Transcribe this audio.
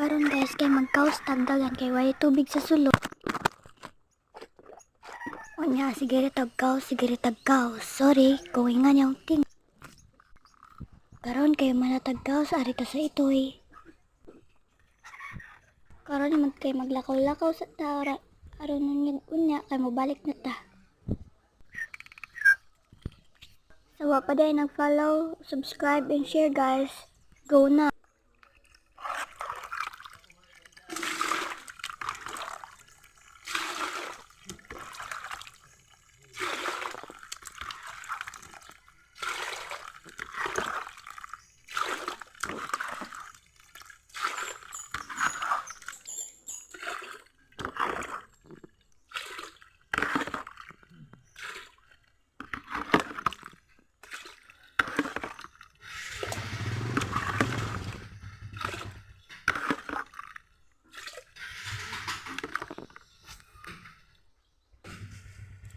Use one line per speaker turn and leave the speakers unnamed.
Karon guys kay magkaos tagdagan kay way tubig sa sulod. Unya sige tagkaos. Sorry, kuwingan yung ting. Karon kay manatagkaos ari ta sa itoy. Karon man kay maglakaw-lakaw sa tara. Aron nun unya kay mobalik na ta. Sawa pa day nag-follow, subscribe and share guys. Go na.